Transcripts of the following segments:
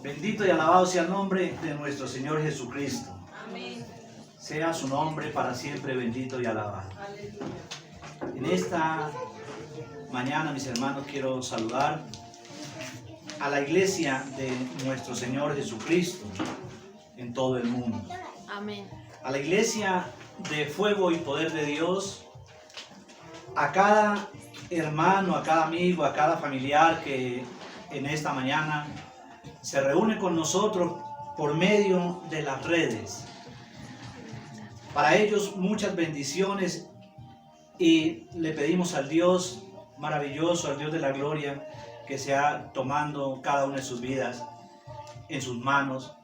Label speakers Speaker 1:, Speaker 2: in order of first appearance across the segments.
Speaker 1: Bendito y alabado sea el nombre de nuestro Señor Jesucristo.
Speaker 2: Amén.
Speaker 1: Sea su nombre para siempre bendito y alabado. En esta mañana, mis hermanos, quiero saludar a la iglesia de nuestro Señor Jesucristo en todo el mundo.
Speaker 2: Amén.
Speaker 1: A la iglesia de Fuego y Poder de Dios, a cada hermano, a cada amigo, a cada familiar que en esta mañana se reúne con nosotros por medio de las redes. Para ellos muchas bendiciones y le pedimos al Dios maravilloso, al Dios de la gloria, que sea tomando cada una de sus vidas en sus manos,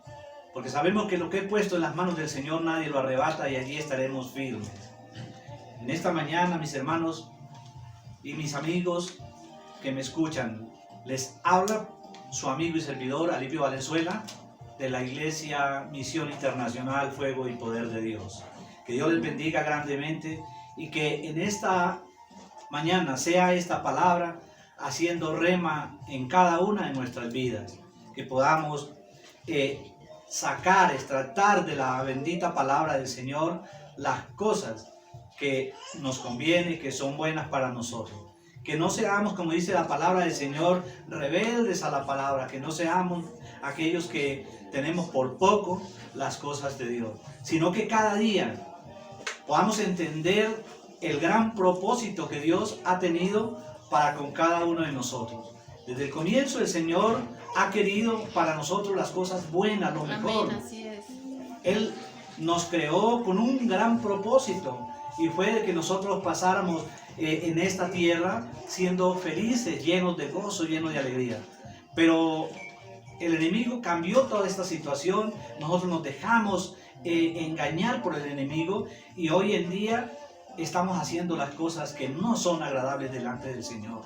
Speaker 1: porque sabemos que lo que he puesto en las manos del Señor nadie lo arrebata y allí estaremos firmes. En esta mañana, mis hermanos y mis amigos que me escuchan, les habla su amigo y servidor Alipio Valenzuela de la Iglesia Misión Internacional Fuego y Poder de Dios. Que Dios les bendiga grandemente y que en esta mañana sea esta palabra haciendo rema en cada una de nuestras vidas, que podamos extractar de la bendita palabra del Señor las cosas que nos convienen, que son buenas para nosotros. Que no seamos, como dice la palabra del Señor, rebeldes a la palabra, que no seamos aquellos que tenemos por poco las cosas de Dios, sino que cada día podamos entender el gran propósito que Dios ha tenido para con cada uno de nosotros. Desde el comienzo el Señor ha querido para nosotros las cosas buenas, lo mejor.
Speaker 2: Amén, así es.
Speaker 1: Él nos creó con un gran propósito y fue de que nosotros pasáramos en esta tierra siendo felices, llenos de gozo, llenos de alegría. Pero el enemigo cambió toda esta situación, nosotros nos dejamos engañar por el enemigo y hoy en día estamos haciendo las cosas que no son agradables delante del Señor.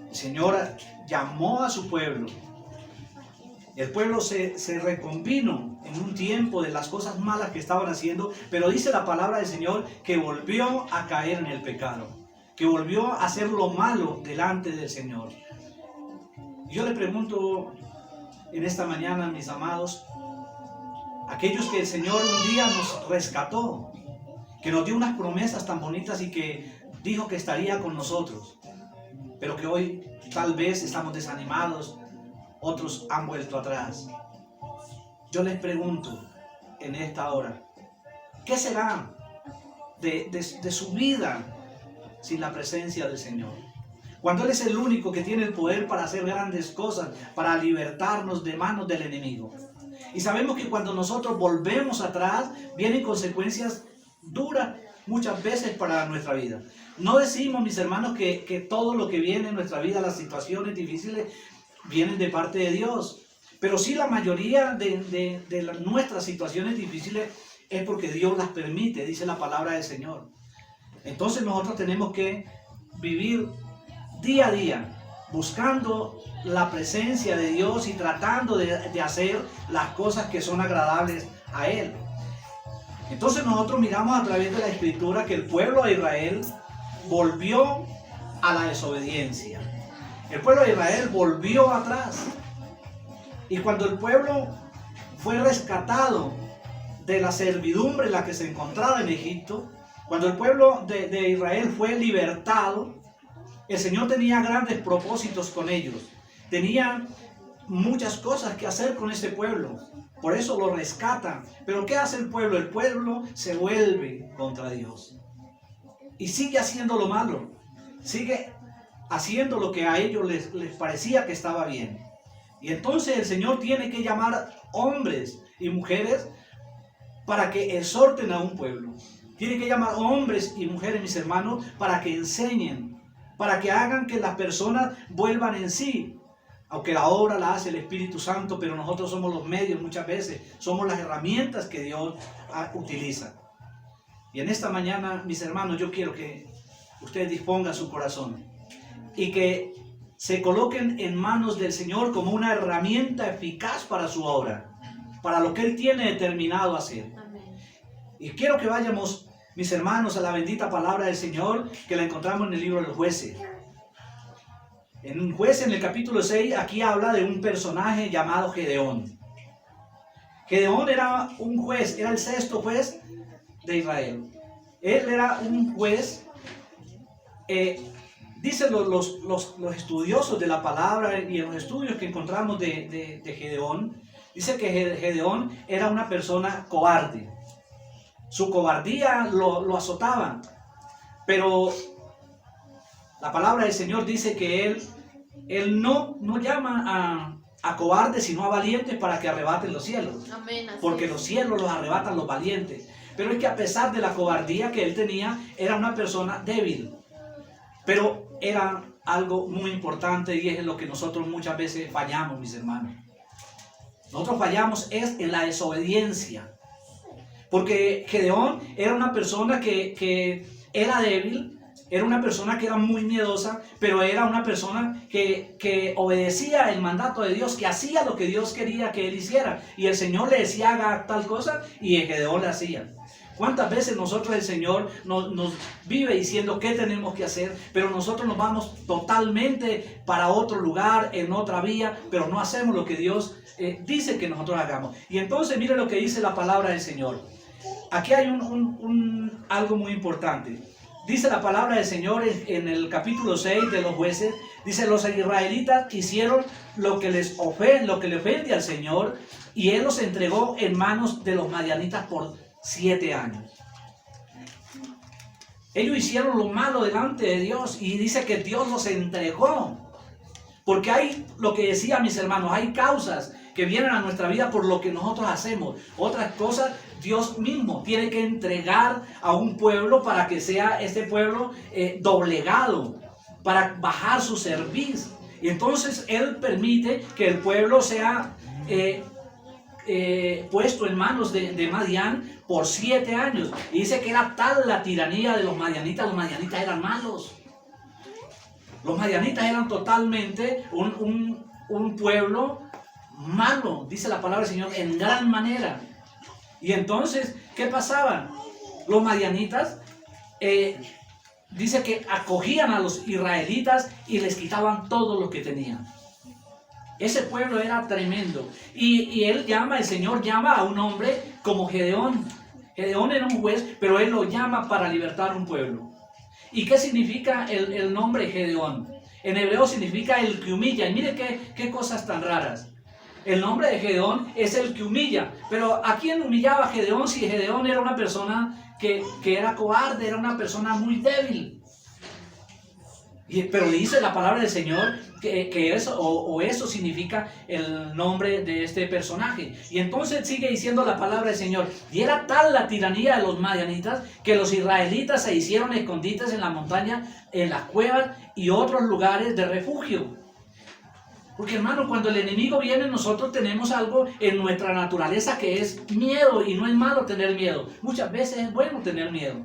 Speaker 1: El Señor llamó a su pueblo. El pueblo se reconvino en un tiempo de las cosas malas que estaban haciendo, pero dice la palabra del Señor que volvió a caer en el pecado, que volvió a hacer lo malo delante del Señor. Yo le pregunto en esta mañana, mis amados, aquellos que el Señor un día nos rescató, que nos dio unas promesas tan bonitas y que dijo que estaría con nosotros, pero que hoy tal vez estamos desanimados, otros han vuelto atrás. Yo les pregunto en esta hora, ¿qué será de su vida sin la presencia del Señor? Cuando Él es el único que tiene el poder para hacer grandes cosas, para libertarnos de manos del enemigo. Y sabemos que cuando nosotros volvemos atrás, vienen consecuencias duras muchas veces para nuestra vida. No decimos, mis hermanos, que todo lo que viene en nuestra vida, las situaciones difíciles, vienen de parte de Dios. Pero sí la mayoría de nuestras situaciones difíciles es porque Dios las permite, dice la palabra del Señor. Entonces nosotros tenemos que vivir día a día, buscando la presencia de Dios y tratando de hacer las cosas que son agradables a Él. Entonces nosotros miramos a través de la Escritura que el pueblo de Israel volvió a la desobediencia. El pueblo de Israel volvió atrás. Y cuando el pueblo fue rescatado de la servidumbre en la que se encontraba en Egipto, cuando el pueblo de Israel fue libertado, el Señor tenía grandes propósitos con ellos. Tenía muchas cosas que hacer con ese pueblo. Por eso lo rescatan. Pero ¿qué hace el pueblo? El pueblo se vuelve contra Dios. Y sigue haciendo lo malo. Sigue haciendo lo que a ellos les parecía que estaba bien. Y entonces el Señor tiene que llamar hombres y mujeres para que exhorten a un pueblo. Tiene que llamar hombres y mujeres, mis hermanos, para que enseñen, para que hagan que las personas vuelvan en sí. Aunque la obra la hace el Espíritu Santo, pero nosotros somos los medios muchas veces, somos las herramientas que Dios utiliza. Y en esta mañana, mis hermanos, yo quiero que ustedes dispongan su corazón y que se coloquen en manos del Señor como una herramienta eficaz para su obra, para lo que Él tiene determinado hacer.
Speaker 2: Amén.
Speaker 1: Y quiero que vayamos, mis hermanos, a la bendita palabra del Señor que la encontramos en el libro de los Jueces. En Jueces, en el capítulo 6, aquí habla de un personaje llamado Gedeón. Gedeón era un juez, era el sexto juez de Israel. Él era un juez, dicen los estudiosos de la palabra y en los estudios que encontramos de Gedeón, dice que Gedeón era una persona cobarde. Su cobardía lo azotaba, pero la palabra del Señor dice que Él no llama a cobardes, sino a valientes para que arrebaten los cielos.
Speaker 2: Amén,
Speaker 1: porque los cielos los arrebatan los valientes. Pero es que a pesar de la cobardía que él tenía, era una persona débil. Pero era algo muy importante y es en lo que nosotros muchas veces fallamos, mis hermanos. Nosotros fallamos es en la desobediencia. Porque Gedeón era una persona que era débil. Era una persona que era muy miedosa, pero era una persona que obedecía el mandato de Dios, que hacía lo que Dios quería que él hiciera. Y el Señor le decía haga tal cosa y Gedeón le hacía. ¿Cuántas veces nosotros el Señor nos vive diciendo qué tenemos que hacer, pero nosotros nos vamos totalmente para otro lugar, en otra vía, pero no hacemos lo que Dios dice que nosotros hagamos? Y entonces mire lo que dice la palabra del Señor. Aquí hay algo muy importante. Dice la palabra del Señor en el capítulo 6 de los Jueces, dice, los israelitas hicieron lo que le ofende al Señor, y Él los entregó en manos de los madianitas por 7 años. Ellos hicieron lo malo delante de Dios, y dice que Dios los entregó. Porque hay, lo que decía mis hermanos, hay causas que vienen a nuestra vida por lo que nosotros hacemos. Otras cosas, Dios mismo tiene que entregar a un pueblo para que sea este pueblo doblegado, para bajar su cerviz. Y entonces Él permite que el pueblo sea puesto en manos de Madián por 7 años. Y dice que era tal la tiranía de los madianitas eran malos. Los madianitas eran totalmente un pueblo malo, dice la palabra del Señor, en gran manera. Y entonces, ¿qué pasaba? Los madianitas, dice que acogían a los israelitas y les quitaban todo lo que tenían. Ese pueblo era tremendo. Y el Señor llama a un hombre como Gedeón. Gedeón era un juez, pero él lo llama para libertar un pueblo. ¿Y qué significa el nombre Gedeón? En hebreo significa el que humilla. Y mire qué cosas tan raras. El nombre de Gedeón es el que humilla. Pero ¿a quién humillaba Gedeón si Gedeón era una persona que era cobarde, era una persona muy débil? Pero dice la palabra del Señor que eso significa el nombre de este personaje. Y entonces sigue diciendo la palabra del Señor. Y era tal la tiranía de los madianitas que los israelitas se hicieron escondites en la montaña, en las cuevas y otros lugares de refugio. Porque hermano, cuando el enemigo viene, nosotros tenemos algo en nuestra naturaleza que es miedo, y no es malo tener miedo. Muchas veces es bueno tener miedo.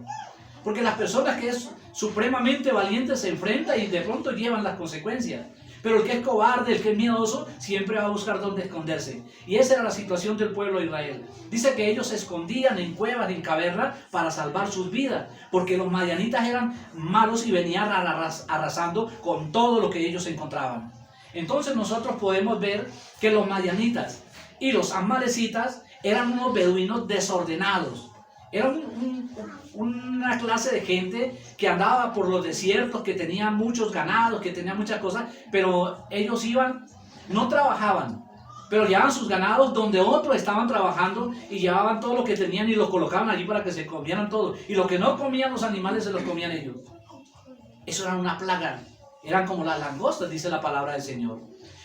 Speaker 1: Porque las personas que es supremamente valientes se enfrentan y de pronto llevan las consecuencias. Pero el que es cobarde, el que es miedoso, siempre va a buscar dónde esconderse. Y esa era la situación del pueblo de Israel. Dice que ellos se escondían en cuevas, en cavernas, para salvar sus vidas. Porque los madianitas eran malos y venían arrasando con todo lo que ellos encontraban. Entonces nosotros podemos ver que los madianitas y los amalecitas eran unos beduinos desordenados. Eran una clase de gente que andaba por los desiertos, que tenía muchos ganados, que tenía muchas cosas, pero ellos iban, no trabajaban, pero llevaban sus ganados donde otros estaban trabajando y llevaban todo lo que tenían y lo colocaban allí para que se comieran todo. Y lo que no comían los animales se los comían ellos. Eso era una plaga. Eran como las langostas, dice la palabra del Señor.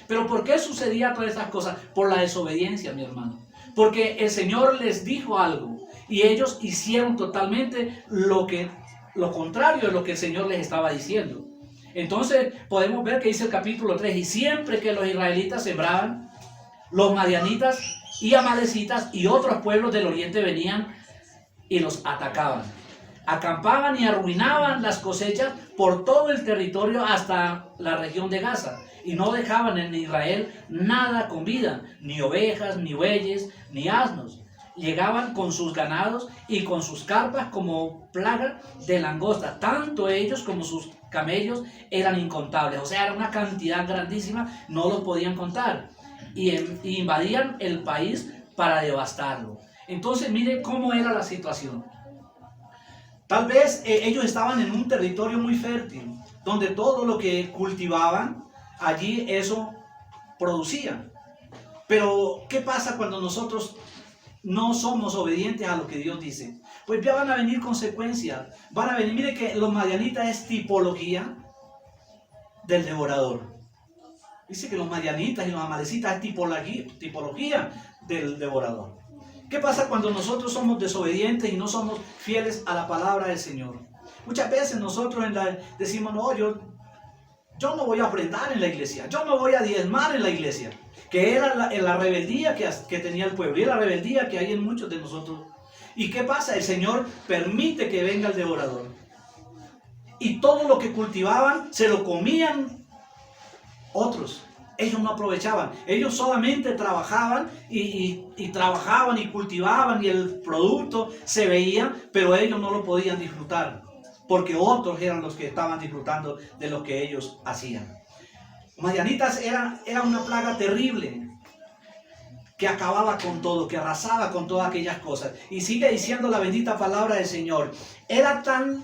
Speaker 1: Pero ¿por qué sucedía todas estas cosas? Por la desobediencia, mi hermano. Porque el Señor les dijo algo y ellos hicieron totalmente lo contrario de lo que el Señor les estaba diciendo. Entonces podemos ver que dice el capítulo 3, y siempre que los israelitas sembraban, los madianitas y amalecitas y otros pueblos del oriente venían y los atacaban. Acampaban y arruinaban las cosechas por todo el territorio hasta la región de Gaza. Y no dejaban en Israel nada con vida, ni ovejas, ni bueyes, ni asnos. llegaban con sus ganados y con sus carpas como plaga de langosta. Tanto ellos como sus camellos eran incontables. O sea, era una cantidad grandísima, no los podían contar. Y invadían el país para devastarlo. Entonces, mire cómo era la situación. Tal vez ellos estaban en un territorio muy fértil, donde todo lo que cultivaban, allí eso producía. Pero, ¿qué pasa cuando nosotros no somos obedientes a lo que Dios dice? Pues ya van a venir consecuencias. Van a venir, mire que los madianitas es tipología del devorador. Dice que los madianitas y los amalecitas es tipología del devorador. ¿Qué pasa cuando nosotros somos desobedientes y no somos fieles a la palabra del Señor? Muchas veces nosotros decimos, no, yo no voy a ofrendar en la iglesia, yo no voy a diezmar en la iglesia. Que era la rebeldía que tenía el pueblo y la rebeldía que hay en muchos de nosotros. ¿Y qué pasa? El Señor permite que venga el devorador. Y todo lo que cultivaban se lo comían otros. Ellos no aprovechaban. Ellos solamente trabajaban y trabajaban y cultivaban y el producto se veía, pero ellos no lo podían disfrutar. Porque otros eran los que estaban disfrutando de lo que ellos hacían. Madianitas era una plaga terrible que acababa con todo, que arrasaba con todas aquellas cosas. Y sigue diciendo la bendita palabra del Señor. Era tal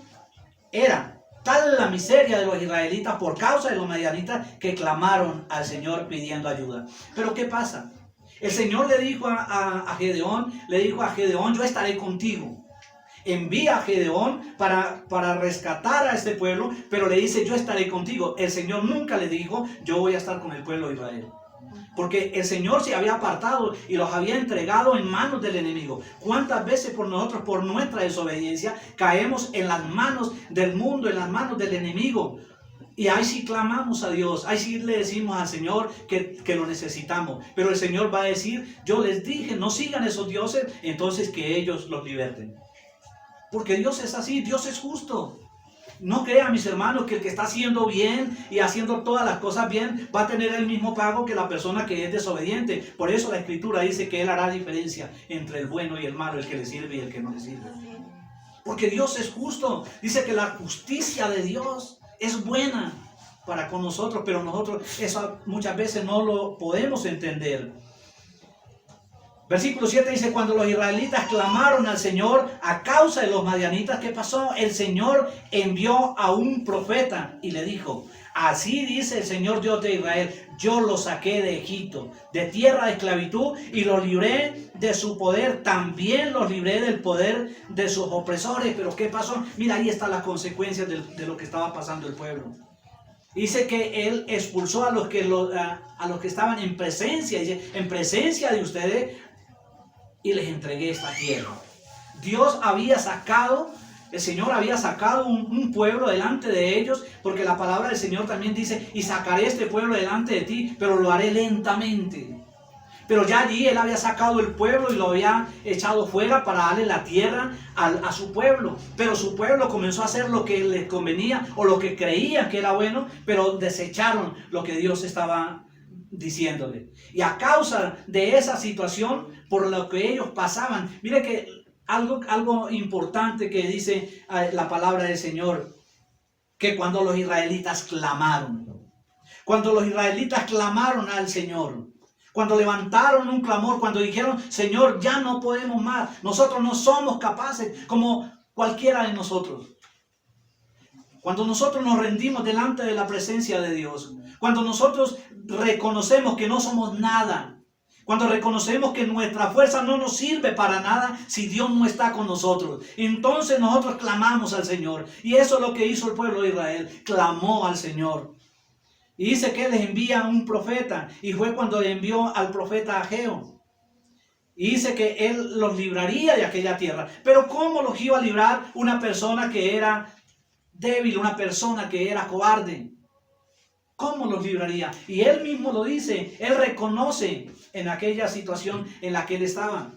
Speaker 1: la miseria de los israelitas por causa de los madianitas que clamaron al Señor pidiendo ayuda. Pero ¿qué pasa? El Señor le dijo a Gedeón, yo estaré contigo. Envía a Gedeón para rescatar a este pueblo, pero le dice, yo estaré contigo. El Señor nunca le dijo, yo voy a estar con el pueblo de Israel. Porque el Señor se había apartado y los había entregado en manos del enemigo. ¿Cuántas veces por nosotros, por nuestra desobediencia, caemos en las manos del mundo, en las manos del enemigo? Y ahí sí clamamos a Dios, ahí sí le decimos al Señor que lo necesitamos. Pero el Señor va a decir, yo les dije, no sigan esos dioses, entonces que ellos los liberten. Porque Dios es así, Dios es justo. No crean, mis hermanos, que el que está haciendo bien y haciendo todas las cosas bien va a tener el mismo pago que la persona que es desobediente. Por eso la Escritura dice que Él hará diferencia entre el bueno y el malo, el que le sirve y el que no le sirve. Porque Dios es justo. Dice que la justicia de Dios es buena para con nosotros, pero nosotros eso muchas veces no lo podemos entender. Versículo 7 dice, cuando los israelitas clamaron al Señor a causa de los madianitas, ¿qué pasó? El Señor envió a un profeta y le dijo, así dice el Señor Dios de Israel, yo los saqué de Egipto, de tierra de esclavitud, y los libré de su poder, también los libré del poder de sus opresores. Pero ¿qué pasó? Mira, ahí están las consecuencias de lo que estaba pasando el pueblo. Dice que Él expulsó a los que estaban en presencia, dice, en presencia de ustedes, y les entregué esta tierra. Dios había sacado, el Señor había sacado un pueblo delante de ellos, porque la palabra del Señor también dice, y sacaré este pueblo delante de ti, pero lo haré lentamente. Pero ya allí Él había sacado el pueblo y lo había echado fuera para darle la tierra a su pueblo. Pero su pueblo comenzó a hacer lo que les convenía o lo que creían que era bueno, pero desecharon lo que Dios estaba diciéndole. Y a causa de esa situación, por lo que ellos pasaban, mire que algo importante que dice la palabra del Señor, que cuando los israelitas clamaron al Señor, cuando levantaron un clamor, cuando dijeron, Señor, ya no podemos más, nosotros no somos capaces, como cualquiera de nosotros. Cuando nosotros nos rendimos delante de la presencia de Dios, cuando nosotros reconocemos que no somos nada, cuando reconocemos que nuestra fuerza no nos sirve para nada si Dios no está con nosotros, entonces nosotros clamamos al Señor. Y eso es lo que hizo el pueblo de Israel, clamó al Señor. Y dice que Él les envía un profeta, y fue cuando le envió al profeta Ageo. Y dice que Él los libraría de aquella tierra. Pero ¿cómo los iba a librar una persona que era débil, una persona que era cobarde? ¿Cómo los libraría? Y Él mismo lo dice, Él reconoce en aquella situación en la que Él estaba.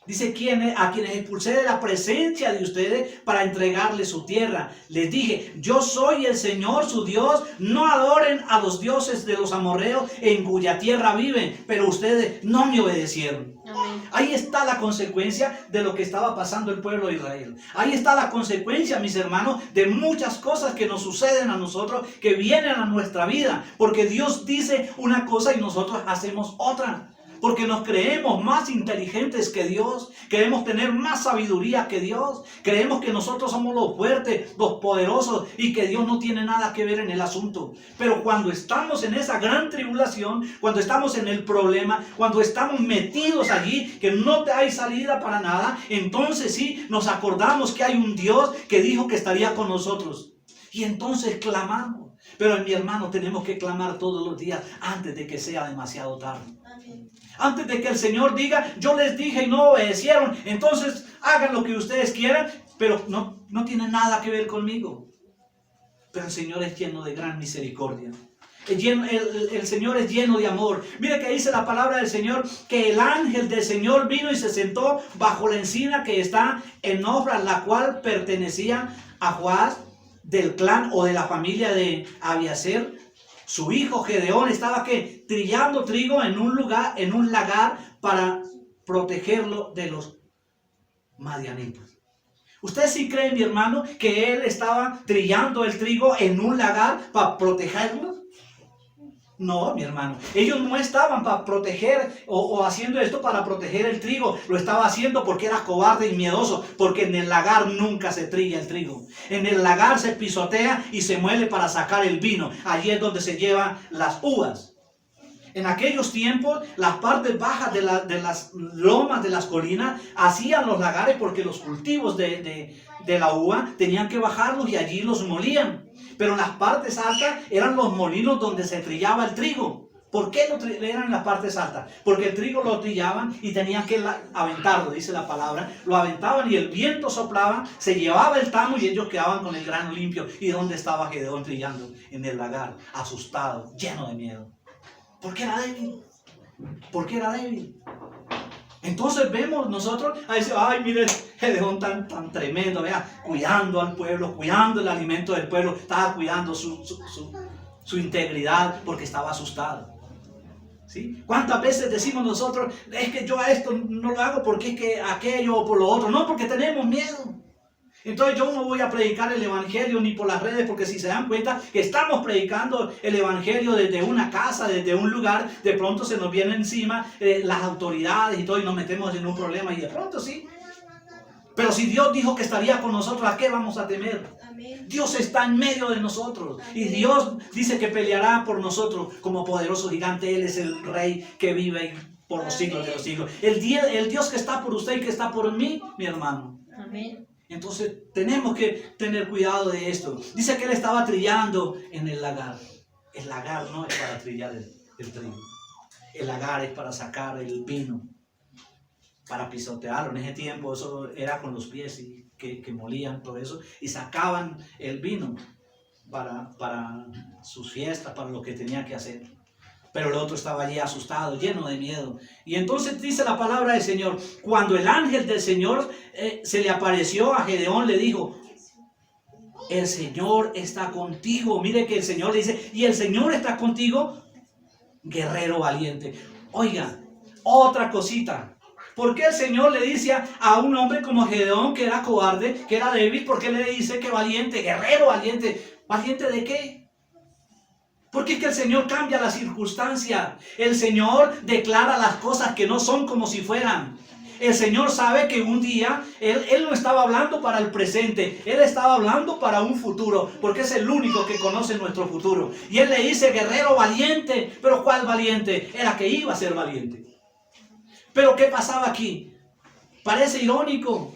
Speaker 1: Dice, a quienes expulsé de la presencia de ustedes para entregarles su tierra. Les dije, yo soy el Señor su Dios, no adoren a los dioses de los amorreos en cuya tierra viven. Pero ustedes no me obedecieron. Amén. Ahí está la consecuencia de lo que estaba pasando el pueblo de Israel. Ahí está la consecuencia, mis hermanos, de muchas cosas que nos suceden a nosotros, que vienen a nuestra vida. Porque Dios dice una cosa y nosotros hacemos otra. Porque nos creemos más inteligentes que Dios. Queremos tener más sabiduría que Dios. Creemos que nosotros somos los fuertes, los poderosos y que Dios no tiene nada que ver en el asunto. Pero cuando estamos en esa gran tribulación, cuando estamos en el problema, cuando estamos metidos allí, que no hay salida para nada, entonces sí nos acordamos que hay un Dios que dijo que estaría con nosotros. Y entonces clamamos. Pero mi hermano, tenemos que clamar todos los días antes de que sea demasiado tarde. Antes de que el Señor diga, yo les dije y no obedecieron, entonces hagan lo que ustedes quieran, pero no tiene nada que ver conmigo. Pero el Señor es lleno de gran misericordia. El Señor es lleno de amor. Mire que dice la palabra del Señor, que el ángel del Señor vino y se sentó bajo la encina que está en Ofra, la cual pertenecía a Joás, del clan o de la familia de Abiaser. Su hijo Gedeón estaba trillando trigo en un lagar para protegerlo de los madianitas. ¿Usted sí cree, mi hermano, que él estaba trillando el trigo en un lagar para protegerlo? No, mi hermano, ellos no estaban para proteger o haciendo esto para proteger el trigo. Lo estaba haciendo porque era cobarde y miedoso, porque en el lagar nunca se trilla el trigo. En el lagar se pisotea y se muele para sacar el vino. Allí es donde se llevan las uvas. En aquellos tiempos, las partes bajas de las lomas, de las colinas, hacían los lagares porque los cultivos de la uva tenían que bajarlos y allí los molían. Pero en las partes altas eran los molinos donde se trillaba el trigo. ¿Por qué eran en las partes altas? Porque el trigo lo trillaban y tenían que aventarlo, dice la palabra. Lo aventaban y el viento soplaba, se llevaba el tamo y ellos quedaban con el grano limpio. ¿Y dónde estaba Gedeón trillando? En el lagar, asustado, lleno de miedo. ¿Por qué era débil? ¿Por qué era débil? Entonces vemos nosotros a decir, ay, mire, Gedeón tan tremendo, vea, cuidando al pueblo, cuidando el alimento del pueblo, estaba cuidando su integridad porque estaba asustado. ¿Sí? ¿Cuántas veces decimos nosotros, es que yo a esto no lo hago porque es que aquello o por lo otro? No, porque tenemos miedo. Entonces yo no voy a predicar el evangelio ni por las redes, porque si se dan cuenta que estamos predicando el evangelio desde una casa, desde un lugar, de pronto se nos viene encima las autoridades y todo y nos metemos en un problema y de pronto sí. Pero si Dios dijo que estaría con nosotros, ¿a qué vamos a temer? Amén. Dios está en medio de nosotros. Amén. Y Dios dice que peleará por nosotros como poderoso gigante. Él es el rey que vive por los siglos de los siglos. El Dios que está por usted y que está por mí, mi hermano. Amén. Entonces tenemos que tener cuidado de esto. Dice que él estaba trillando en el lagar. El lagar no es para trillar el trigo. El lagar es para sacar el vino, para pisotearlo. En ese tiempo eso era con los pies y que molían todo eso y sacaban el vino para sus fiestas, para lo que tenían que hacer. Pero el otro estaba allí asustado, lleno de miedo. Y entonces dice la palabra del Señor, cuando el ángel del Señor se le apareció a Gedeón, le dijo, el Señor está contigo. Mire que el Señor le dice, y el Señor está contigo, guerrero valiente. Oiga, otra cosita. ¿Por qué el Señor le dice a un hombre como Gedeón, que era cobarde, que era débil, por qué le dice que valiente, guerrero valiente? ¿Valiente de qué? Porque es que el Señor cambia la circunstancia. El Señor declara las cosas que no son como si fueran. El Señor sabe que un día Él no estaba hablando para el presente. Él estaba hablando para un futuro. Porque es el único que conoce nuestro futuro. Y Él le dice, guerrero valiente. ¿Pero cuál valiente? Era que iba a ser valiente. Pero ¿qué pasaba aquí? Parece irónico.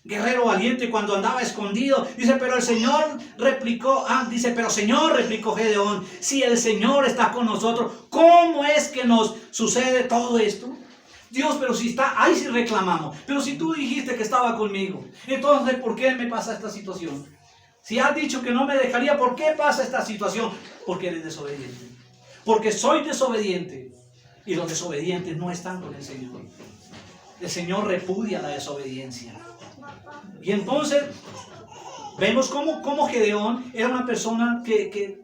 Speaker 1: Guerrero valiente cuando andaba escondido. Dice, pero el Señor replicó. Pero Señor, replicó Gedeón, si el Señor está con nosotros, ¿cómo es que nos sucede todo esto? Dios, pero si está, ahí sí reclamamos. Pero si tú dijiste que estaba conmigo, entonces ¿por qué me pasa esta situación? Si has dicho que no me dejaría, ¿por qué pasa esta situación? Porque eres desobediente. Porque soy desobediente. Y los desobedientes no están con el Señor. El Señor repudia la desobediencia. Y entonces vemos cómo Gedeón era una persona que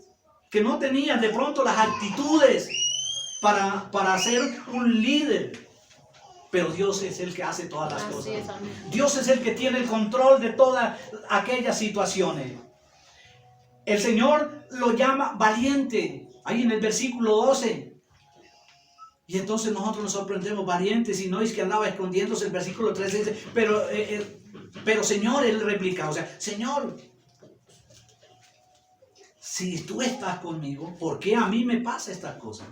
Speaker 1: no tenía de pronto las actitudes para ser un líder. pero Dios es el que hace todas las cosas.
Speaker 2: es, amén.
Speaker 1: Dios es el que tiene el control de todas aquellas situaciones. El Señor lo llama valiente, ahí en el versículo 12. Y entonces nosotros nos sorprendemos, valiente, si no es que andaba escondiéndose. El versículo 13 dice, pero Señor, él replica, o sea, Señor, si tú estás conmigo, ¿por qué a mí me pasa estas cosas?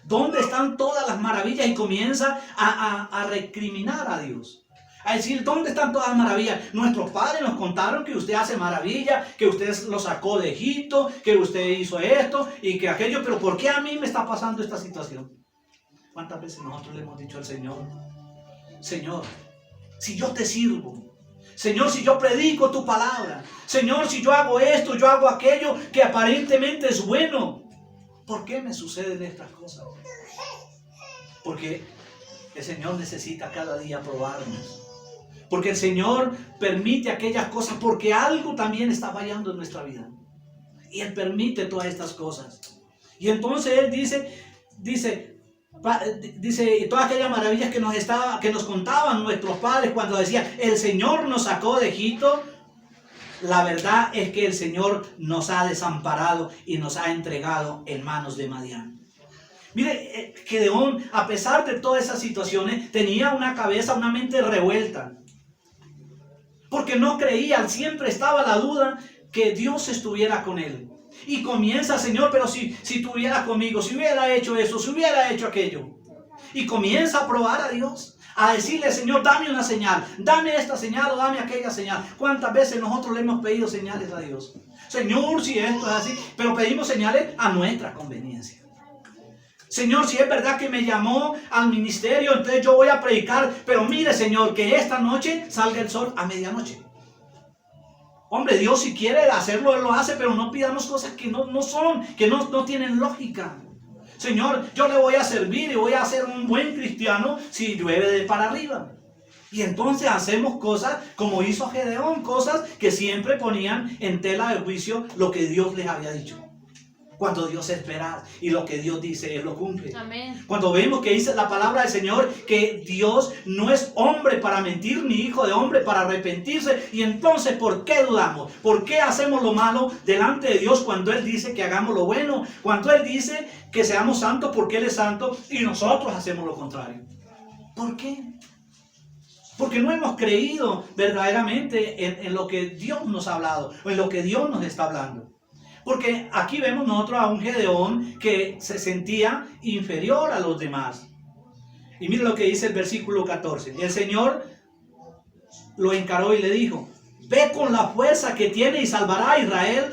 Speaker 1: ¿Dónde están todas las maravillas? Y comienza a recriminar a Dios. A decir, ¿dónde están todas las maravillas? Nuestros padres nos contaron que usted hace maravillas, que usted lo sacó de Egipto, que usted hizo esto y que aquello, pero ¿por qué a mí me está pasando esta situación? ¿Cuántas veces nosotros le hemos dicho al Señor, Señor, si yo te sirvo, Señor, si yo predico tu palabra, Señor, si yo hago esto, yo hago aquello que aparentemente es bueno, ¿por qué me suceden estas cosas? Porque el Señor necesita cada día probarnos. Porque el Señor permite aquellas cosas porque algo también está fallando en nuestra vida. Y Él permite todas estas cosas. Y entonces Él dice, y todas aquellas maravillas que nos contaban nuestros padres cuando decían, el Señor nos sacó de Egipto. La verdad es que el Señor nos ha desamparado y nos ha entregado en manos de Madián. Mire, Gedeón, a pesar de todas esas situaciones, tenía una cabeza, una mente revuelta. Porque no creía, siempre estaba la duda que Dios estuviera con él. Y comienza, Señor, pero si estuviera conmigo, si hubiera hecho eso, si hubiera hecho aquello. Y comienza a probar a Dios, a decirle, Señor, dame una señal, dame esta señal o dame aquella señal. ¿Cuántas veces nosotros le hemos pedido señales a Dios? Señor, si esto es así, pero pedimos señales a nuestra conveniencia. Señor, si es verdad que me llamó al ministerio, entonces yo voy a predicar, pero mire, Señor, que esta noche salga el sol a medianoche. Hombre, Dios si quiere hacerlo, Él lo hace, pero no pidamos cosas que no tienen lógica. Señor, yo le voy a servir y voy a ser un buen cristiano si llueve de para arriba. Y entonces hacemos cosas como hizo Gedeón, cosas que siempre ponían en tela de juicio lo que Dios les había dicho. Cuando Dios espera y lo que Dios dice, Él lo cumple.
Speaker 2: Amén. Cuando
Speaker 1: vemos que dice la palabra del Señor que Dios no es hombre para mentir, ni hijo de hombre para arrepentirse. Y entonces, ¿por qué dudamos? ¿Por qué hacemos lo malo delante de Dios cuando Él dice que hagamos lo bueno? Cuando Él dice que seamos santos porque Él es santo y nosotros hacemos lo contrario. ¿Por qué? Porque no hemos creído verdaderamente en lo que Dios nos ha hablado o en lo que Dios nos está hablando. Porque aquí vemos nosotros a un Gedeón que se sentía inferior a los demás. Y mire lo que dice el versículo 14. El Señor lo encaró y le dijo, ve con la fuerza que tiene y salvará a Israel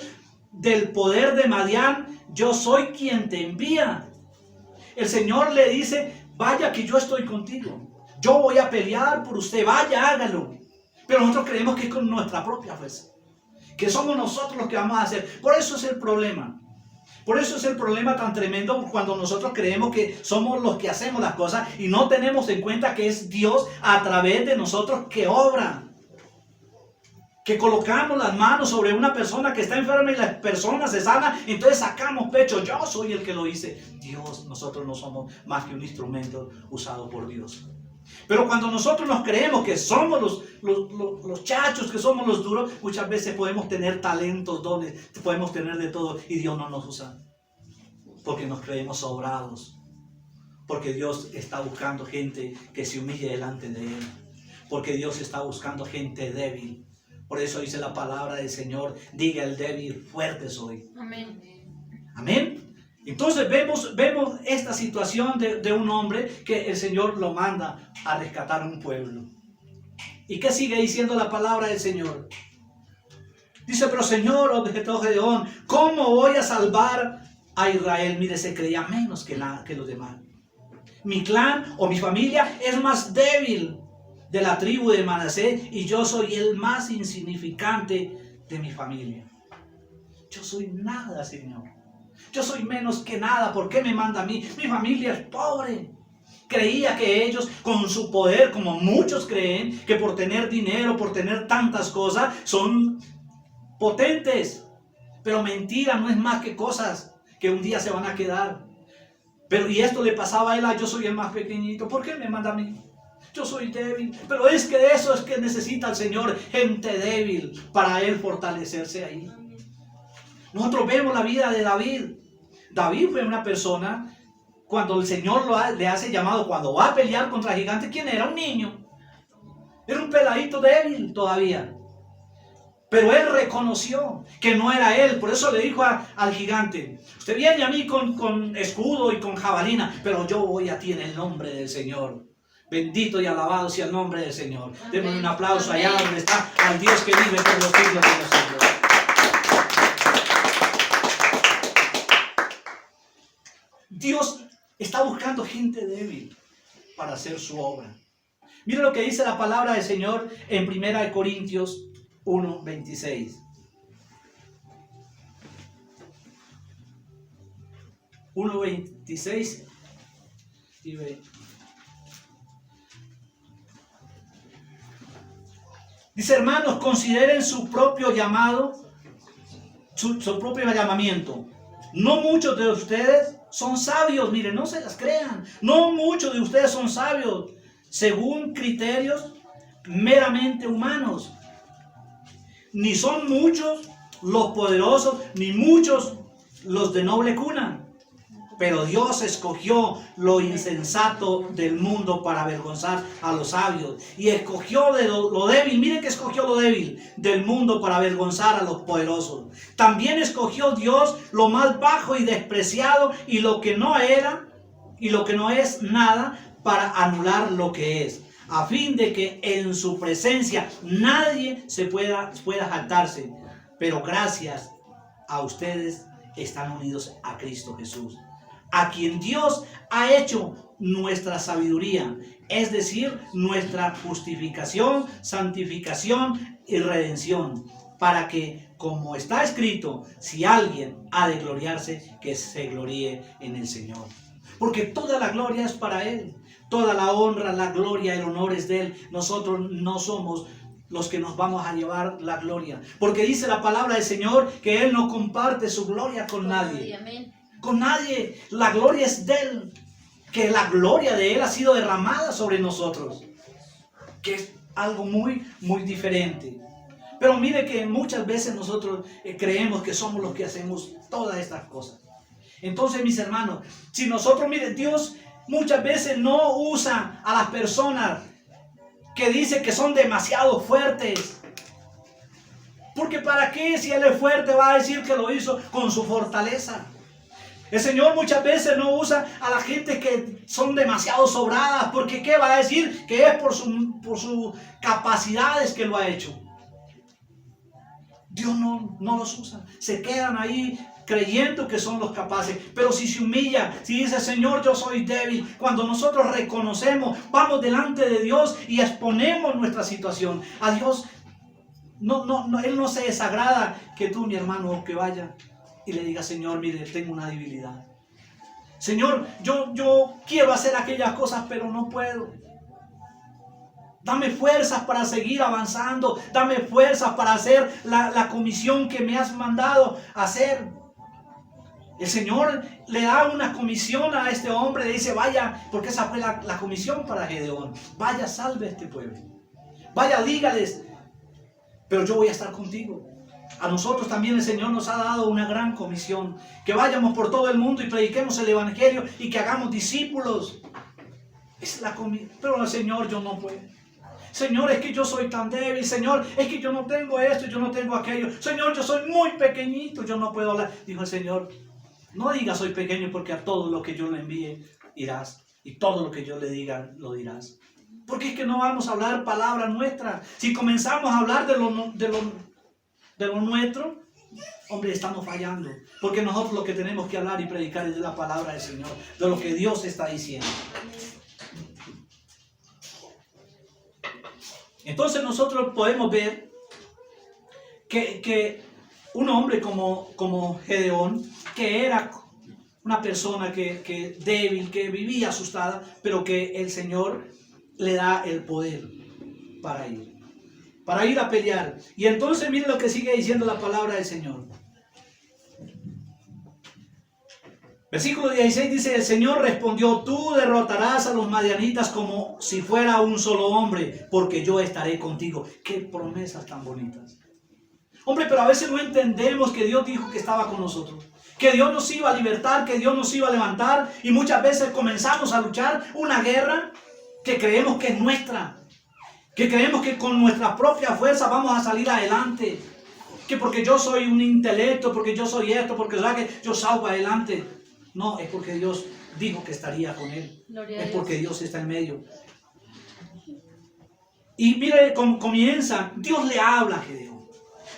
Speaker 1: del poder de Madián. Yo soy quien te envía. El Señor le dice, vaya que yo estoy contigo. Yo voy a pelear por usted, vaya, hágalo. Pero nosotros creemos que es con nuestra propia fuerza. Que somos nosotros los que vamos a hacer. Por eso es el problema. Por eso es el problema tan tremendo cuando nosotros creemos que somos los que hacemos las cosas y no tenemos en cuenta que es Dios a través de nosotros que obra. Que colocamos las manos sobre una persona que está enferma y la persona se sana, entonces sacamos pecho. Yo soy el que lo hice. Dios, nosotros no somos más que un instrumento usado por Dios. Pero cuando nosotros nos creemos que somos los chachos, que somos los duros, muchas veces podemos tener talentos, dones, podemos tener de todo y Dios no nos usa. Porque nos creemos sobrados. Porque Dios está buscando gente que se humille delante de Él. Porque Dios está buscando gente débil. Por eso dice la palabra del Señor, diga el débil, fuerte soy.
Speaker 2: Amén.
Speaker 1: Amén. Entonces vemos esta situación de un hombre que el Señor lo manda a rescatar a un pueblo. ¿Y qué sigue diciendo la palabra del Señor? Dice, pero Señor, objetó Gedeón, ¿cómo voy a salvar a Israel? Mire, se creía menos que los demás. Mi clan o mi familia es más débil de la tribu de Manasés y yo soy el más insignificante de mi familia. Yo soy nada, Señor. Yo soy menos que nada. ¿Por qué me manda a mí? Mi familia es pobre. Creía que ellos con su poder, como muchos creen, que por tener dinero, por tener tantas cosas, son potentes. Pero mentira, no es más que cosas que un día se van a quedar. Y esto le pasaba a él, yo soy el más pequeñito. ¿Por qué me manda a mí? yo soy débil. Pero es que eso es que necesita el Señor, gente débil, para Él fortalecerse ahí. Nosotros vemos la vida de David. David fue una persona, cuando el Señor le hace llamado, cuando va a pelear contra gigantes, ¿quién era? Un niño. Era un peladito débil todavía. Pero él reconoció que no era él. Por eso le dijo al gigante: usted viene a mí con escudo y con jabalina, pero yo voy a ti en el nombre del Señor. Bendito y alabado sea el nombre del Señor. Démosle un aplauso allá donde está al Dios que vive por los siglos de los siglos. Dios está buscando gente débil para hacer su obra. Mira lo que dice la palabra del Señor en 1 Corintios 1:26. 1:26. Dice: hermanos, consideren su propio llamado, su propio llamamiento. No muchos de ustedes son sabios. Miren, no se las crean. No muchos de ustedes son sabios según criterios meramente humanos. Ni son muchos los poderosos, ni muchos los de noble cuna. Pero Dios escogió lo insensato del mundo para avergonzar a los sabios. Y escogió de lo débil, miren que escogió lo débil del mundo para avergonzar a los poderosos. También escogió Dios lo más bajo y despreciado y lo que no era y lo que no es nada, para anular lo que es, a fin de que en su presencia nadie se pueda jactarse. Pero gracias a ustedes están unidos a Cristo Jesús, a quien Dios ha hecho nuestra sabiduría, es decir, nuestra justificación, santificación y redención, para que, como está escrito, si alguien ha de gloriarse, que se gloríe en el Señor. Porque toda la gloria es para Él. Toda la honra, la gloria, el honor es de Él. Nosotros no somos los que nos vamos a llevar la gloria. Porque dice la palabra del Señor que Él no comparte su gloria con nadie. Amén. Con nadie. La gloria es de Él. Que la gloria de Él ha sido derramada sobre nosotros. Que es algo muy, muy diferente. Pero mire que muchas veces nosotros creemos que somos los que hacemos todas estas cosas. Entonces, mis hermanos, si nosotros, miren, Dios muchas veces no usa a las personas que dicen que son demasiado fuertes. Porque ¿para qué? Si Él es fuerte, va a decir que lo hizo con su fortaleza. El Señor muchas veces no usa a la gente que son demasiado sobradas. Porque ¿qué va a decir? Que es por sus capacidades que lo ha hecho. Dios no los usa. Se quedan ahí creyendo que son los capaces. Pero si se humilla, si dice: Señor, yo soy débil, cuando nosotros reconocemos, vamos delante de Dios y exponemos nuestra situación a Dios, Él no se desagrada que tú, mi hermano, que vaya y le diga: Señor, mire, tengo una debilidad. Señor, yo quiero hacer aquellas cosas, pero no puedo. Dame fuerzas para seguir avanzando. Dame fuerzas para hacer la comisión que me has mandado hacer. El Señor le da una comisión a este hombre. Le dice: vaya, porque esa fue la comisión para Gedeón. Vaya, salve a este pueblo. Vaya, dígales, pero yo voy a estar contigo. A nosotros también el Señor nos ha dado una gran comisión. Que vayamos por todo el mundo y prediquemos el Evangelio y que hagamos discípulos. Es la comisión. Pero Señor, yo no puedo. Señor, es que yo soy tan débil. Señor, es que yo no tengo esto, yo no tengo aquello. Señor, yo soy muy pequeñito, yo no puedo hablar. Dijo el Señor: no digas soy pequeño, porque a todo lo que yo le envíe irás. Y todo lo que yo le diga lo dirás. Porque es que no vamos a hablar palabras nuestras. Si comenzamos a hablar de lo nuestro, hombre, estamos fallando. Porque nosotros lo que tenemos que hablar y predicar es de la palabra del Señor, de lo que Dios está diciendo. Entonces nosotros podemos ver que un hombre como Gedeón, que era una persona que débil, que vivía asustada, pero que el Señor le da el poder para ir a pelear. Y entonces miren lo que sigue diciendo la palabra del Señor. Versículo 16 dice, el Señor respondió, tú derrotarás a los madianitas como si fuera un solo hombre, porque yo estaré contigo. Qué promesas tan bonitas. Hombre, pero a veces no entendemos que Dios dijo que estaba con nosotros, que Dios nos iba a libertar, que Dios nos iba a levantar, y muchas veces comenzamos a luchar una guerra que creemos que es nuestra, que creemos que con nuestra propia fuerza vamos a salir adelante, que porque yo soy un intelecto, porque yo soy esto, porque yo salgo adelante. No, es porque Dios dijo que estaría con él. Es porque Dios está en medio. Y mire cómo comienza. Dios le habla a Gedeón.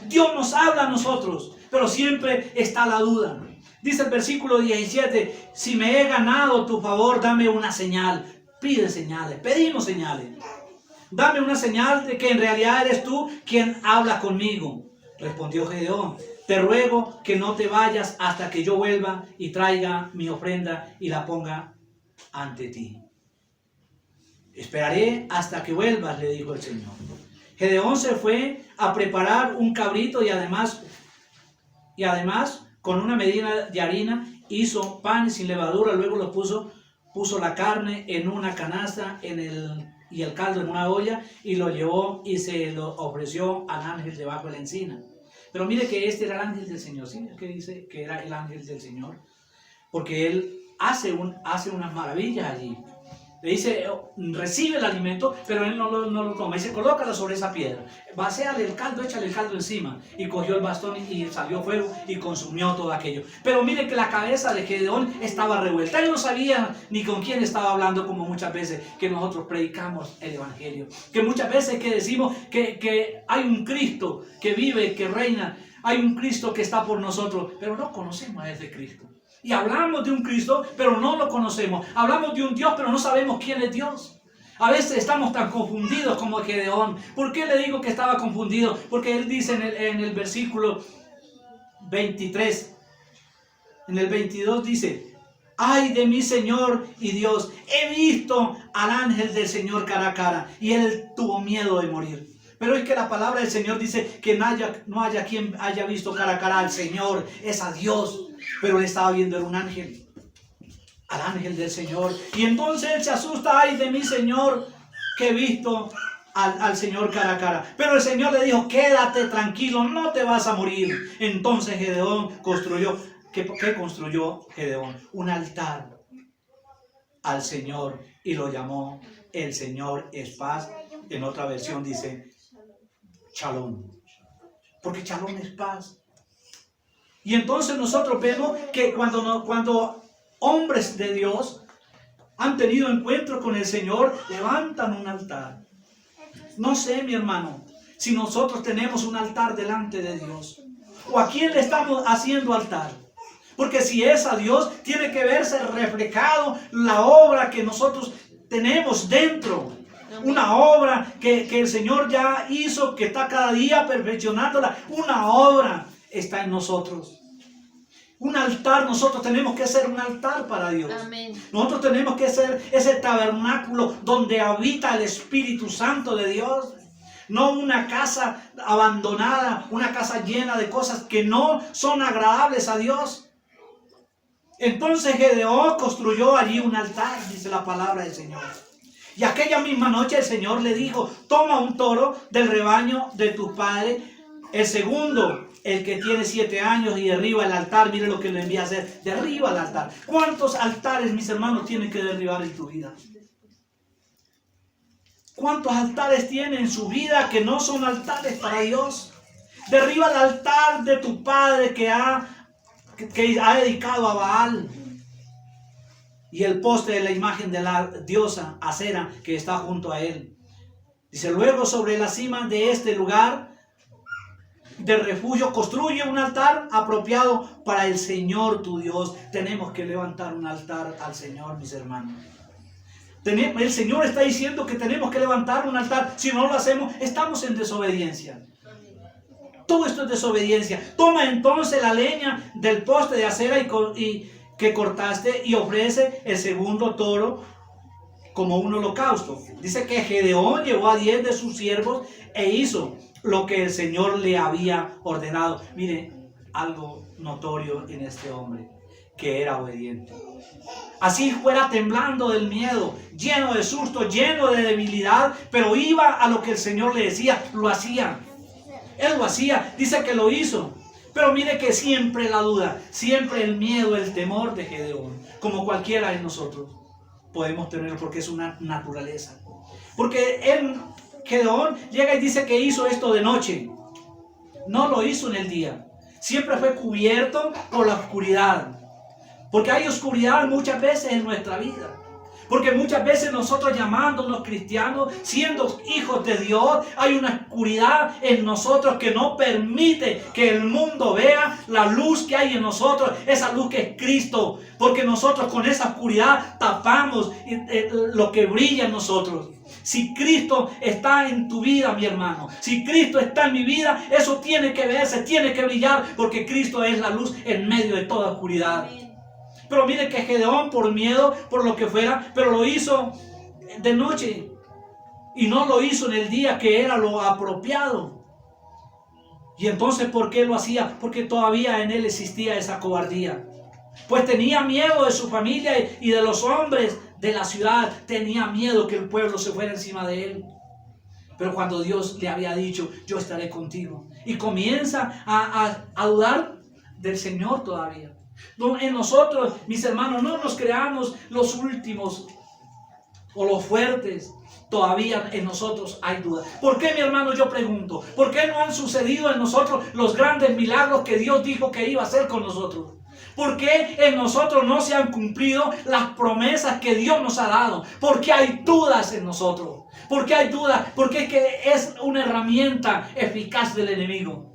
Speaker 1: Dios nos habla a nosotros, pero siempre está la duda. Dice el versículo 17, si me he ganado tu favor, dame una señal. Pide señales, pedimos señales. Dame una señal de que en realidad eres tú quien habla conmigo. Respondió Gedeón, te ruego que no te vayas hasta que yo vuelva y traiga mi ofrenda y la ponga ante ti. Esperaré hasta que vuelvas, le dijo el Señor. Gedeón se fue a preparar un cabrito y además con una medida de harina hizo pan sin levadura, luego lo puso la carne en una canasta y el caldo en una olla y lo llevó y se lo ofreció al ángel debajo de la encina. Pero mire que este era el ángel del Señor, ¿sí? Es que dice que era el ángel del Señor, porque él hace unas maravillas allí. Le dice, recibe el alimento, pero él no lo toma. Y se colócala sobre esa piedra. Vacéale el caldo, échale el caldo encima. Y cogió el bastón y salió fuego y consumió todo aquello. Pero mire que la cabeza de Gedeón estaba revuelta. Él no sabía ni con quién estaba hablando, como muchas veces que nosotros predicamos el Evangelio. Que muchas veces que decimos que hay un Cristo que vive, que reina. Hay un Cristo que está por nosotros, pero no conocemos a ese Cristo. Y hablamos de un Cristo, pero no lo conocemos. Hablamos de un Dios, pero no sabemos quién es Dios. A veces estamos tan confundidos como Gedeón. ¿Por qué le digo que estaba confundido? Porque él dice en el versículo 23, en el 22 dice, ay de mi Señor y Dios, he visto al ángel del Señor cara a cara, y él tuvo miedo de morir. Pero es que la palabra del Señor dice que no haya quien haya visto cara a cara al Señor, es a Dios. Pero él estaba viendo a un ángel, al ángel del Señor. Y entonces él se asusta, ay de mi Señor, que he visto al Señor cara a cara. Pero el Señor le dijo, quédate tranquilo, no te vas a morir. Entonces Gedeón construyó, ¿qué construyó Gedeón? Un altar al Señor y lo llamó el Señor es paz. En otra versión dice Shalom, porque Shalom es paz. Y entonces nosotros vemos que cuando hombres de Dios han tenido encuentro con el Señor, levantan un altar. No sé, mi hermano, si nosotros tenemos un altar delante de Dios, o a quién le estamos haciendo altar. Porque si es a Dios, tiene que verse reflejado la obra que nosotros tenemos dentro. Una obra que el Señor ya hizo, que está cada día perfeccionándola. Una obra está en nosotros. Un altar, nosotros tenemos que ser un altar para Dios. Amén. Nosotros tenemos que ser ese tabernáculo donde habita el Espíritu Santo de Dios. No una casa abandonada, una casa llena de cosas que no son agradables a Dios. Entonces Gedeón construyó allí un altar, dice la palabra del Señor. Y aquella misma noche el Señor le dijo, toma un toro del rebaño de tu padre, el segundo, el que tiene 7 años, y derriba el altar. Mire lo que le envía a hacer, derriba el altar. ¿Cuántos altares, mis hermanos, tienen que derribar en tu vida? ¿Cuántos altares tiene en su vida que no son altares para Dios? Derriba el altar de tu padre que ha dedicado a Baal. Y el poste de la imagen de la diosa Acera que está junto a él. Dice, luego sobre la cima de este lugar de refugio construye un altar apropiado para el Señor tu Dios. Tenemos que levantar un altar al Señor, mis hermanos. El Señor está diciendo que tenemos que levantar un altar. Si no lo hacemos, estamos en desobediencia. Todo esto es desobediencia. Toma entonces la leña del poste de acera y que cortaste y ofrece el segundo toro como un holocausto. Dice que Gedeón llevó a 10 de sus siervos e hizo lo que el Señor le había ordenado. Mire, algo notorio en este hombre. que era obediente. Así fuera temblando del miedo, lleno de susto, lleno de debilidad, pero iba a lo que el Señor le decía, lo hacía. Él lo hacía, dice que lo hizo. Pero mire que siempre la duda, siempre el miedo, el temor de Gedeón, como cualquiera de nosotros, podemos tenerlo porque es una naturaleza. Porque Gedeón llega y dice que hizo esto de noche. No lo hizo en el día. Siempre fue cubierto por la oscuridad. Porque hay oscuridad muchas veces en nuestra vida. Porque muchas veces nosotros llamándonos cristianos, siendo hijos de Dios, hay una oscuridad en nosotros que no permite que el mundo vea la luz que hay en nosotros, esa luz que es Cristo. Porque nosotros con esa oscuridad tapamos lo que brilla en nosotros. Si Cristo está en tu vida, mi hermano, si Cristo está en mi vida, eso tiene que verse, tiene que brillar, porque Cristo es la luz en medio de toda oscuridad. Pero mire que Gedeón, por miedo, por lo que fuera, pero lo hizo de noche. Y no lo hizo en el día que era lo apropiado. Y entonces, ¿por qué lo hacía? Porque todavía en él existía esa cobardía. Pues tenía miedo de su familia y de los hombres de la ciudad. Tenía miedo que el pueblo se fuera encima de él. Pero cuando Dios le había dicho, yo estaré contigo. Y comienza a dudar del Señor todavía. En nosotros, mis hermanos, no nos creamos los últimos o los fuertes. Todavía en nosotros hay dudas. ¿Por qué, mi hermano, yo pregunto? ¿Por qué no han sucedido en nosotros los grandes milagros que Dios dijo que iba a hacer con nosotros? ¿Por qué en nosotros no se han cumplido las promesas que Dios nos ha dado? Porque hay dudas en nosotros. ¿Por qué hay dudas? Porque es una herramienta eficaz del enemigo.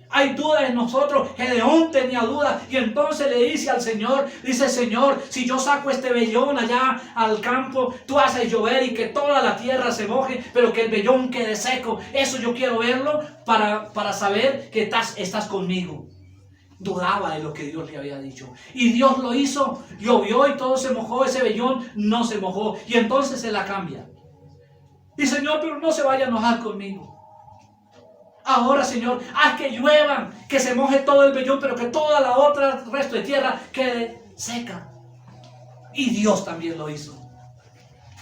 Speaker 1: Hay dudas en nosotros. Gedeón tenía dudas y entonces le dice al Señor, dice: Señor, si yo saco este vellón allá al campo, tú haces llover y que toda la tierra se moje, pero que el vellón quede seco. Eso yo quiero verlo para saber que estás conmigo. Dudaba de lo que Dios le había dicho. Y Dios lo hizo, llovió y todo se mojó. Ese vellón no se mojó y entonces se la cambia. Y Señor, pero no se vaya a enojar conmigo. Ahora, Señor, haz que llueva, que se moje todo el vellón, pero que toda la otra resto de tierra quede seca. Y Dios también lo hizo.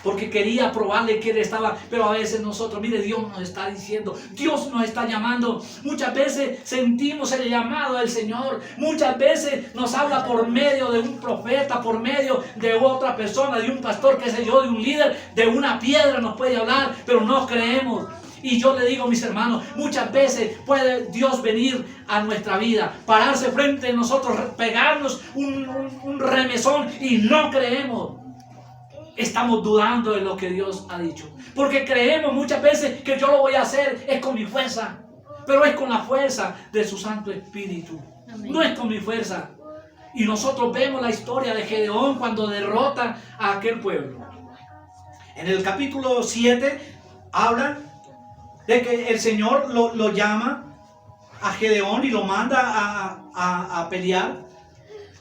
Speaker 1: Porque quería probarle que Él estaba. Pero a veces nosotros, mire, Dios nos está diciendo, Dios nos está llamando. Muchas veces sentimos el llamado del Señor. Muchas veces nos habla por medio de un profeta, por medio de otra persona, de un pastor, qué sé yo, de un líder, de una piedra nos puede hablar, pero no creemos. Y yo le digo, mis hermanos, muchas veces puede Dios venir a nuestra vida, pararse frente a nosotros, pegarnos un remesón y no creemos. Estamos dudando de lo que Dios ha dicho. Porque creemos muchas veces que yo lo voy a hacer es con mi fuerza. Pero es con la fuerza de su Santo Espíritu. Amén. No es con mi fuerza. Y nosotros vemos la historia de Gedeón cuando derrota a aquel pueblo. En el capítulo 7 habla de que el Señor lo llama a Gedeón y lo manda a pelear.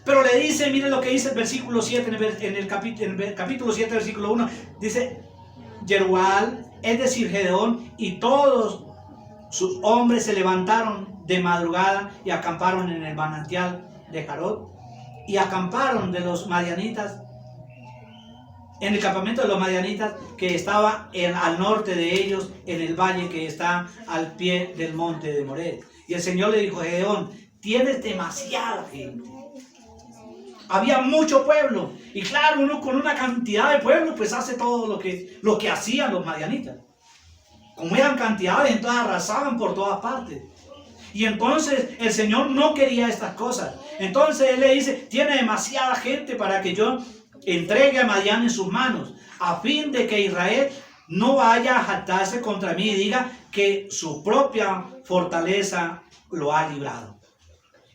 Speaker 1: Pero le dice, miren lo que dice el versículo 7, en el capítulo 7, versículo 1, dice: Jerubbaal, es decir, Gedeón, y todos sus hombres se levantaron de madrugada y acamparon en el manantial de Jarod, y acamparon de los madianitas, en el campamento de los madianitas que estaba al norte de ellos, en el valle que está al pie del monte de Moré. Y el Señor le dijo: Gedeón, tienes demasiada gente. Había mucho pueblo. Y claro, uno con una cantidad de pueblo, pues hace todo lo que hacían los madianitas. Como eran cantidades, entonces arrasaban por todas partes. Y entonces el Señor no quería estas cosas. Entonces Él le dice: tiene demasiada gente para que yo entregue a Madián en sus manos, a fin de que Israel no vaya a jactarse contra mí y diga que su propia fortaleza lo ha librado.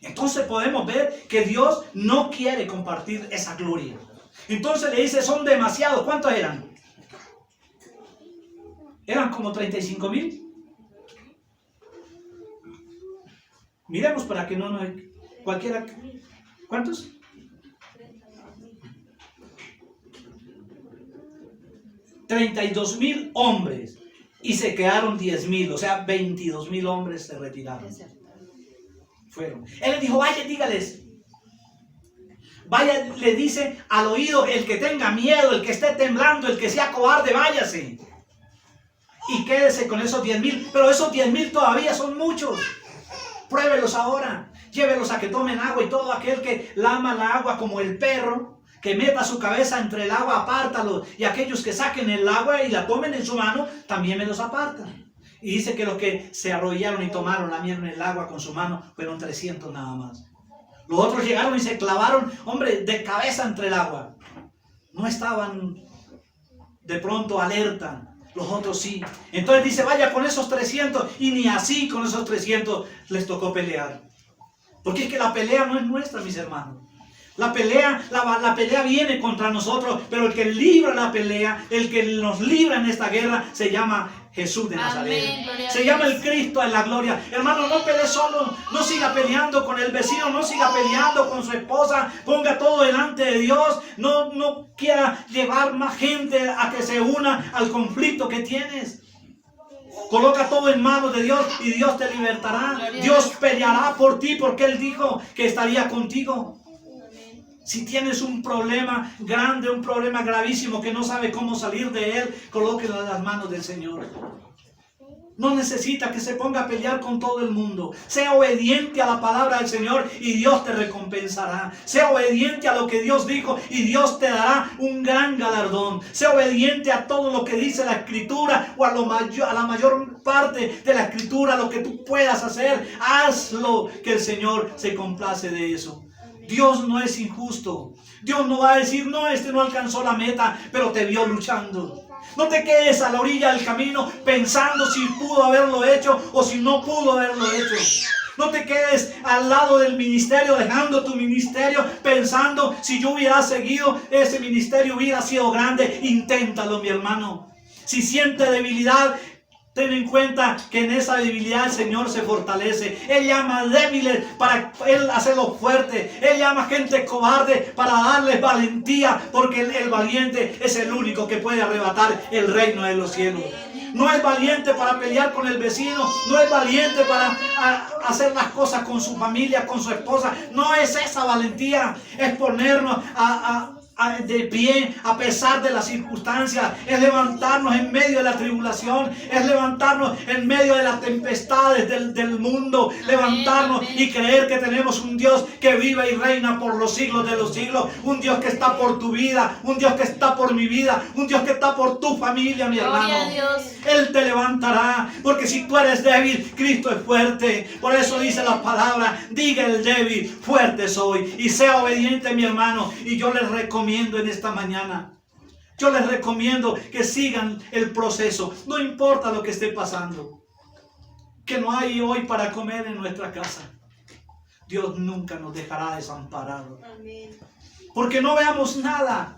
Speaker 1: Entonces podemos ver que Dios no quiere compartir esa gloria. Entonces le dice: son demasiados. ¿Cuántos eran? Eran como 35,000. Miremos para que no cualquiera. ¿Cuántos? 32,000 hombres. Y se quedaron 10,000. O sea, 22,000 hombres se retiraron. Fueron. Él les dijo: vaya, dígales, Vaya, le dice al oído, el que tenga miedo, el que esté temblando, el que sea cobarde, váyase. Y quédese con esos 10,000. Pero esos 10,000 todavía son muchos. Pruébelos ahora. Llévelos a que tomen agua, y todo aquel que lama la agua como el perro, que meta su cabeza entre el agua, apártalo. Y aquellos que saquen el agua y la tomen en su mano, también me los apartan. Y dice que los que se arrodillaron y tomaron, lamieron el agua con su mano, fueron 300 nada más. Los otros llegaron y se clavaron, hombre, de cabeza entre el agua. No estaban de pronto alerta. Los otros sí. Entonces dice, vaya con esos 300. Y ni así con esos 300 les tocó pelear. Porque es que la pelea no es nuestra, mis hermanos. La pelea viene contra nosotros, pero el que libra la pelea, el que nos libra en esta guerra, se llama Jesús de Nazaret. Amén, se llama el Cristo en la gloria. Hermano, no pelee solo, no siga peleando con el vecino, no siga peleando con su esposa. Ponga todo delante de Dios. No quiera llevar más gente a que se una al conflicto que tienes. Coloca todo en manos de Dios y Dios te libertará. Dios peleará por ti porque Él dijo que estaría contigo. Si tienes un problema grande, un problema gravísimo que no sabe cómo salir de él, colóquelo en las manos del Señor. No necesita que se ponga a pelear con todo el mundo. Sea obediente a la palabra del Señor y Dios te recompensará. Sea obediente a lo que Dios dijo y Dios te dará un gran galardón. Sea obediente a todo lo que dice la Escritura o a la mayor parte de la Escritura, lo que tú puedas hacer. Hazlo, que el Señor se complace de eso. Dios no es injusto. Dios no va a decir, no, este no alcanzó la meta, pero te vio luchando. No te quedes a la orilla del camino pensando si pudo haberlo hecho o si no pudo haberlo hecho. No te quedes al lado del ministerio, dejando tu ministerio, pensando si yo hubiera seguido, ese ministerio hubiera sido grande. Inténtalo, mi hermano. Si siente debilidad, ten en cuenta que en esa debilidad el Señor se fortalece. Él llama débiles para Él hacerlos fuertes. Él llama gente cobarde para darles valentía, porque el valiente es el único que puede arrebatar el reino de los cielos. No es valiente para pelear con el vecino. No es valiente para hacer las cosas con su familia, con su esposa. No es esa valentía. Es ponernos de pie a pesar de las circunstancias. Es levantarnos en medio de la tribulación. Es levantarnos en medio de las tempestades del mundo. Levantarnos y creer que tenemos un Dios que vive y reina por los siglos de los siglos. Un Dios que está por tu vida. Un Dios que está por mi vida. Un Dios que está por tu familia, mi hermano. Él te levantará. Porque si tú eres débil, Cristo es fuerte. Por eso dice la palabra, diga el débil, fuerte soy. Y sea obediente, mi hermano. Y yo les recomiendo en esta mañana, yo les recomiendo que sigan el proceso. No importa lo que esté pasando, que no hay hoy para comer en nuestra casa, Dios nunca nos dejará desamparados. Porque no veamos nada.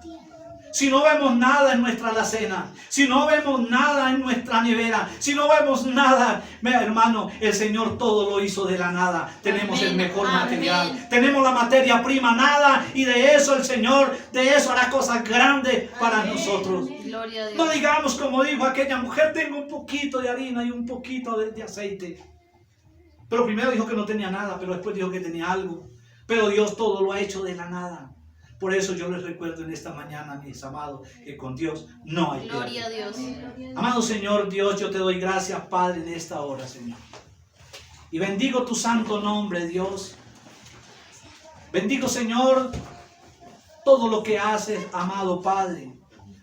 Speaker 1: Si no vemos nada en nuestra alacena, si no vemos nada en nuestra nevera, si no vemos nada, hermano, el Señor todo lo hizo de la nada. Tenemos el mejor material, tenemos la materia prima, nada, y de eso el Señor, de eso hará cosas grandes para nosotros. No digamos como dijo aquella mujer, tengo un poquito de harina y un poquito de aceite. Pero primero dijo que no tenía nada, pero después dijo que tenía algo. Pero Dios todo lo ha hecho de la nada. Por eso yo les recuerdo en esta mañana, mis amados, que con Dios no hay pérdida. Gloria a Dios. Amado Señor Dios, yo te doy gracias, Padre, en esta hora, Señor. Y bendigo tu santo nombre, Dios. Bendigo, Señor, todo lo que haces, amado Padre.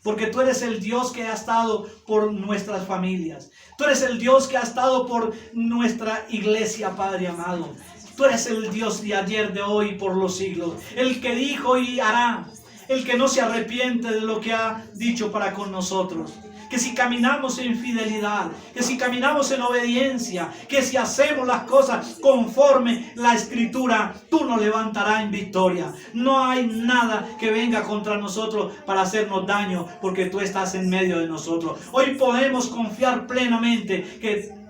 Speaker 1: Porque tú eres el Dios que ha estado por nuestras familias. Tú eres el Dios que ha estado por nuestra iglesia, Padre amado. Tú eres el Dios de ayer, de hoy y por los siglos. El que dijo y hará. El que no se arrepiente de lo que ha dicho para con nosotros. Que si caminamos en fidelidad, que si caminamos en obediencia, que si hacemos las cosas conforme la Escritura, tú nos levantarás en victoria. No hay nada que venga contra nosotros para hacernos daño, porque tú estás en medio de nosotros. Hoy podemos confiar plenamente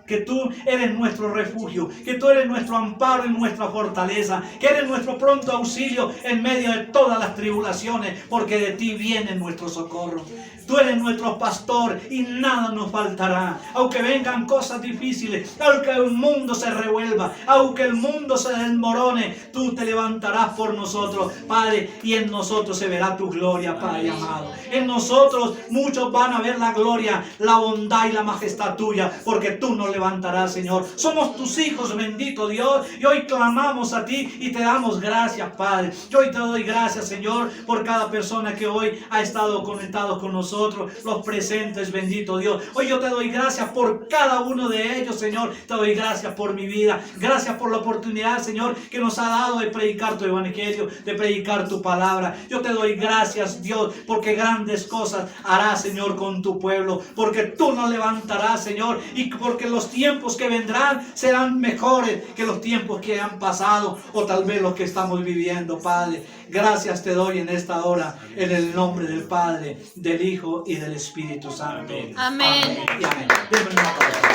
Speaker 1: que que tú eres nuestro refugio, que tú eres nuestro amparo y nuestra fortaleza, que eres nuestro pronto auxilio en medio de todas las tribulaciones, porque de ti viene nuestro socorro. Tú eres nuestro pastor y nada nos faltará. Aunque vengan cosas difíciles, aunque el mundo se revuelva, aunque el mundo se desmorone, tú te levantarás por nosotros, Padre, y en nosotros se verá tu gloria, Padre amado. En nosotros muchos van a ver la gloria, la bondad y la majestad tuya, porque tú nos levantarás, Señor. Somos tus hijos, bendito Dios, y hoy clamamos a ti y te damos gracias, Padre. Yo hoy te doy gracias, Señor, por cada persona que hoy ha estado conectado con nosotros, los presentes, bendito Dios. Hoy yo te doy gracias por cada uno de ellos, Señor. Te doy gracias por mi vida. Gracias por la oportunidad, Señor, que nos ha dado de predicar tu evangelio, de predicar tu palabra. Yo te doy gracias, Dios, porque grandes cosas harás, Señor, con tu pueblo, porque tú nos levantarás, Señor, y porque los tiempos que vendrán serán mejores que los tiempos que han pasado, o tal vez los que estamos viviendo, Padre. Gracias te doy en esta hora, en el nombre del Padre, del Hijo y del Espíritu Santo.
Speaker 2: Amén.
Speaker 1: Amén. Y amén. Denme una palabra.